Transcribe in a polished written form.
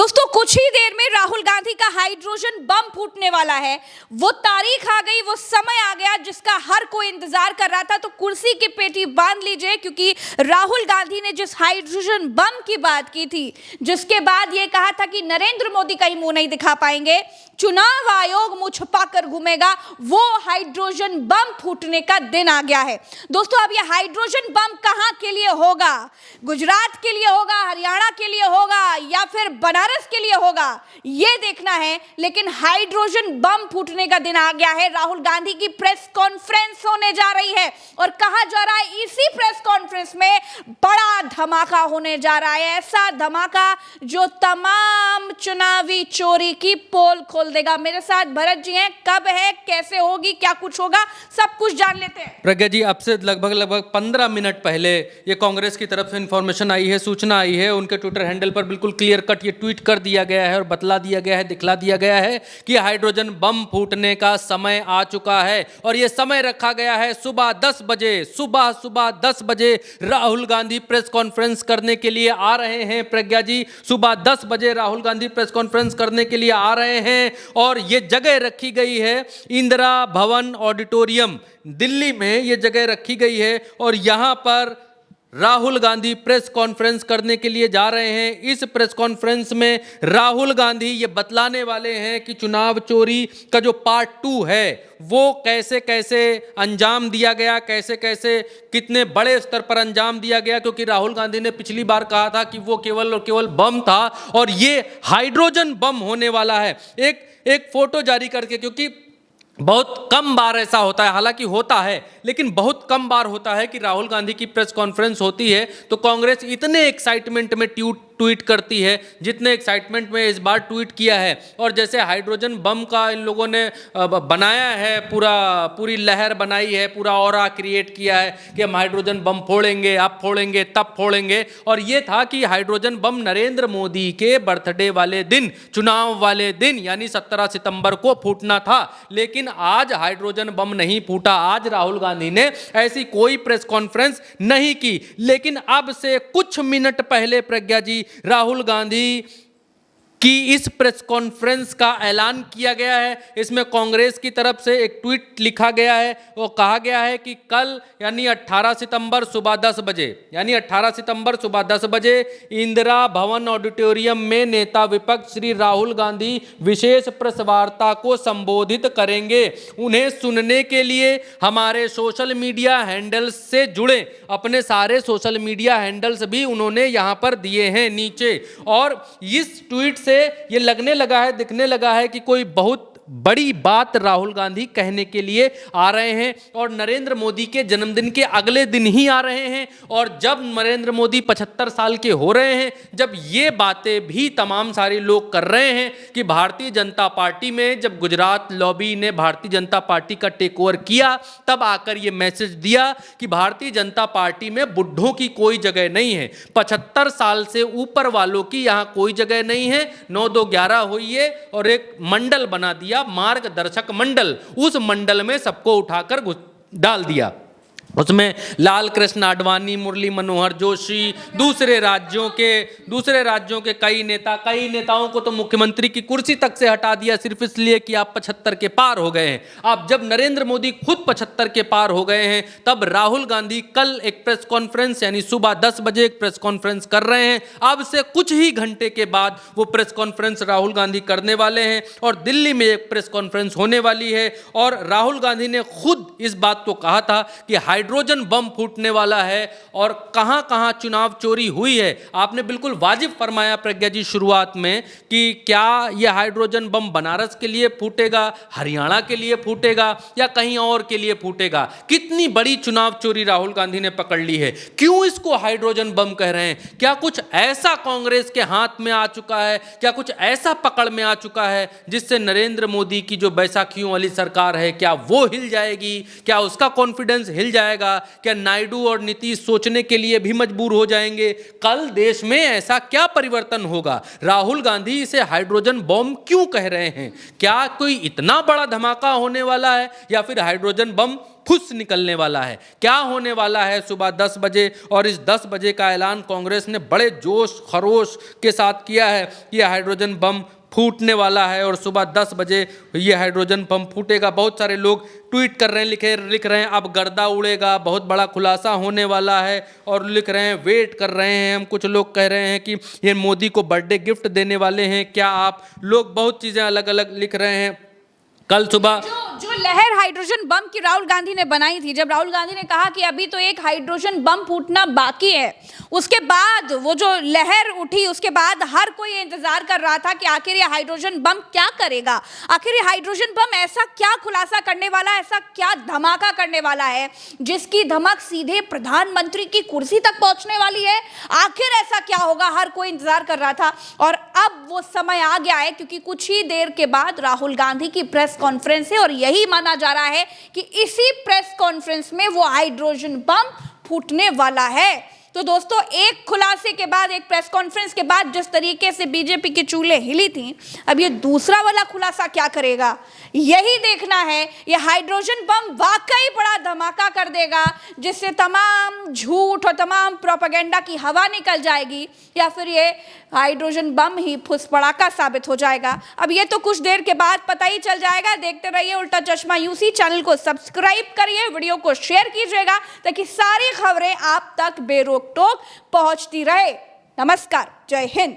दोस्तों कुछ ही देर में राहुल गांधी का हाइड्रोजन बम फूटने वाला है। वो तारीख आ गई, वो समय आ गया जिसका हर कोई इंतजार कर रहा था। तो कुर्सी की पेटी बांध लीजिए, क्योंकि राहुल गांधी ने जिस हाइड्रोजन बम की बात की थी, जिसके बाद ये कहा था कि नरेंद्र मोदी कहीं मुंह नहीं दिखा पाएंगे, चुनाव आयोग मुंह छुपाकर घूमेगा, वो हाइड्रोजन बम फूटने का दिन आ गया है। दोस्तों अब ये हाइड्रोजन बम कहां के लिए होगा? गुजरात के लिए होगा, हरियाणा के लिए होगा, या फिर बनारस के लिए होगा, यह देखना है। लेकिन हाइड्रोजन बम फूटने का दिन आ गया है। राहुल गांधी की प्रेस कॉन्फ्रेंस होने जा रही है और कहा जा रहा है इसी प्रेस कॉन्फ्रेंस में बड़ा धमाका होने जा रहा है। ऐसा धमाका जो तमाम चुनावी चोरी की पोल खोल देगा। मेरे साथ भरत जी हैं, कब है, कैसे होगी, क्या कुछ होगा, सब कुछ जान लेते हैं। प्रज्ञा जी, अब से लगभग 15 मिनट पहले ये कांग्रेस की तरफ से इंफॉर्मेशन आई है, सूचना आई है। उनके ट्विटर हैंडल पर बिल्कुल क्लियर कट ये ट्वीट कर दिया गया है और बतला दिया गया है, दिखला दिया गया है कि हाइड्रोजन बम फूटने का समय आ चुका है। और ये समय रखा गया है सुबह 10 बजे। सुबह 10 बजे राहुल गांधी प्रेस कॉन्फ्रेंस करने के लिए आ रहे हैं। प्रज्ञा जी, सुबह 10 बजे राहुल गांधी प्रेस कॉन्फ्रेंस करने के लिए आ रहे हैं और ये जगह रखी गई है इंदिरा भवन ऑडिटोरियम, दिल्ली में ये जगह रखी गई है। और यहां पर राहुल गांधी प्रेस कॉन्फ्रेंस करने के लिए जा रहे हैं। इस प्रेस कॉन्फ्रेंस में राहुल गांधी ये बतलाने वाले हैं कि चुनाव चोरी का जो पार्ट 2 है वो कैसे कैसे अंजाम दिया गया, कैसे कैसे कितने बड़े स्तर पर अंजाम दिया गया। क्योंकि राहुल गांधी ने पिछली बार कहा था कि वो केवल और केवल बम था और ये हाइड्रोजन बम होने वाला है। एक फोटो जारी करके, क्योंकि बहुत कम बार ऐसा होता है, हालांकि होता है लेकिन बहुत कम बार होता है कि राहुल गांधी की प्रेस कॉन्फ्रेंस होती है तो कांग्रेस इतने एक्साइटमेंट में ट्वीट करती है जितने एक्साइटमेंट में इस बार ट्वीट किया है। और जैसे हाइड्रोजन बम का इन लोगों ने बनाया है, पूरी लहर बनाई है, पूरा ऑरा क्रिएट किया है कि हम हाइड्रोजन बम फोड़ेंगे, अब फोड़ेंगे, तब फोड़ेंगे। और ये था कि हाइड्रोजन बम नरेंद्र मोदी के बर्थडे वाले दिन, चुनाव वाले दिन यानी 17 सितंबर को फूटना था। लेकिन आज हाइड्रोजन बम नहीं फूटा। आज राहुल गांधी ने ऐसी कोई प्रेस कॉन्फ्रेंस नहीं की। लेकिन अब से कुछ मिनट पहले प्रज्ञा जी, राहुल गांधी कि इस प्रेस कॉन्फ्रेंस का ऐलान किया गया है। इसमें कांग्रेस की तरफ से एक ट्वीट लिखा गया है। वो कहा गया है कि कल यानी 18 सितंबर सुबह 10 बजे, यानी 18 सितंबर सुबह 10 बजे इंदिरा भवन ऑडिटोरियम में नेता विपक्ष श्री राहुल गांधी विशेष प्रेस वार्ता को संबोधित करेंगे। उन्हें सुनने के लिए हमारे सोशल मीडिया हैंडल्स से जुड़े। अपने सारे सोशल मीडिया हैंडल्स भी उन्होंने यहां पर दिए हैं नीचे। और इस ट्वीट से ये लगने लगा है, दिखने लगा है कि कोई बहुत बड़ी बात राहुल गांधी कहने के लिए आ रहे हैं और नरेंद्र मोदी के जन्मदिन के अगले दिन ही आ रहे हैं। और जब नरेंद्र मोदी 75 साल के हो रहे हैं, जब ये बातें भी तमाम सारे लोग कर रहे हैं कि भारतीय जनता पार्टी में जब गुजरात लॉबी ने भारतीय जनता पार्टी का टेक ओवर किया, तब आकर ये मैसेज दिया कि भारतीय जनता पार्टी में बुढ़ों की कोई जगह नहीं है, 75 साल से ऊपर वालों की यहां कोई जगह नहीं है। 9-2-11 हुई है और एक मंडल बना दिया, मार्गदर्शक मंडल। उस मंडल में सबको उठाकर डाल दिया। उसमें लाल कृष्ण आडवाणी, मुरली मनोहर जोशी, दूसरे राज्यों के कई नेताओं को तो मुख्यमंत्री की कुर्सी तक से हटा दिया सिर्फ इसलिए कि आप 75 के पार हो गए हैं। अब जब नरेंद्र मोदी खुद 75 के पार हो गए हैं, तब राहुल गांधी कल एक प्रेस कॉन्फ्रेंस यानी सुबह 10 बजे एक प्रेस कॉन्फ्रेंस कर रहे हैं। अब से कुछ ही घंटे के बाद वो प्रेस कॉन्फ्रेंस राहुल गांधी करने वाले हैं और दिल्ली में एक प्रेस कॉन्फ्रेंस होने वाली है। और राहुल गांधी ने खुद इस बात को कहा था कि हाइड्रोजन बम फूटने वाला है और कहां कहां चुनाव चोरी हुई है। आपने बिल्कुल वाजिब फरमाया प्रज्ञा जी शुरुआत में कि क्या यह हाइड्रोजन बम बनारस के लिए फूटेगा, हरियाणा के लिए फूटेगा या कहीं और के लिए फूटेगा। कितनी बड़ी चुनाव चोरी राहुल गांधी ने पकड़ ली है। क्यों इसको हाइड्रोजन बम कह रहे हैं? क्या कुछ ऐसा कांग्रेस के हाथ में आ चुका है, क्या कुछ ऐसा पकड़ में आ चुका है जिससे नरेंद्र मोदी की जो बैसाखियों वाली सरकार है, क्या वो हिल जाएगी? क्या उसका कॉन्फिडेंस हिल जाएगा? क्या नायडू और नीतीश सोचने के लिए भी मजबूर हो जाएंगे? कल देश में ऐसा क्या परिवर्तन होगा? राहुल गांधी इसे हाइड्रोजन बम क्यों कह रहे हैं? क्या कोई इतना बड़ा धमाका होने वाला है या फिर हाइड्रोजन बम खुश निकलने वाला है। क्या होने वाला है सुबह 10 बजे, और इस 10 बजे का ऐलान कांग्रेस ने बड़े जोश खरोश के साथ किया है कि यह हाइड्रोजन बम फूटने वाला है और सुबह 10 बजे ये हाइड्रोजन बम फूटेगा। बहुत सारे लोग ट्वीट कर रहे हैं, लिख रहे हैं अब गर्दा उड़ेगा, बहुत बड़ा खुलासा होने वाला है, और लिख रहे हैं वेट कर रहे हैं हम। कुछ लोग कह रहे हैं कि ये मोदी को बर्थडे गिफ्ट देने वाले हैं क्या आप, लोग बहुत चीज़ें अलग अलग लिख रहे हैं। कल सुबह जो लहर हाइड्रोजन बम की राहुल गांधी ने बनाई थी, जब राहुल गांधी ने कहा कि अभी तो एक हाइड्रोजन बम फूटना बाकी है, उसके बाद वो जो लहर उठी, उसके बाद हर कोई इंतजार कर रहा था कि आखिर ये हाइड्रोजन बम क्या करेगा, आखिर ये हाइड्रोजन बम ऐसा क्या खुलासा करने वाला है, ऐसा क्या धमाका करने वाला है जिसकी धमक सीधे प्रधानमंत्री की कुर्सी तक पहुंचने वाली है। आखिर ऐसा क्या होगा, हर कोई इंतजार कर रहा था, और अब वो समय आ गया है, क्योंकि कुछ ही देर के बाद राहुल गांधी की प्रेस कॉन्फ्रेंस है और यही माना जा रहा है कि इसी प्रेस कॉन्फ्रेंस में वो हाइड्रोजन बम फूटने वाला है। तो दोस्तों, एक खुलासे के बाद, एक प्रेस कॉन्फ्रेंस के बाद जिस तरीके से बीजेपी की चूल्हे हिली थी, अब ये दूसरा वाला खुलासा क्या करेगा, यही देखना है। ये हाइड्रोजन बम वाकई बड़ा धमाका कर देगा जिससे तमाम झूठ और तमाम प्रोपेगेंडा की हवा निकल जाएगी, या फिर ये हाइड्रोजन बम ही फुसपड़ाका साबित हो जाएगा। अब ये तो कुछ देर के बाद पता ही चल जाएगा। देखते रहिए उल्टा चश्मा यूसी, चैनल को सब्सक्राइब करिए, वीडियो को शेयर कीजिएगा ताकि सारी खबरें आप तक बेरोक टोक पहुंचती रहे। नमस्कार, जय हिंद।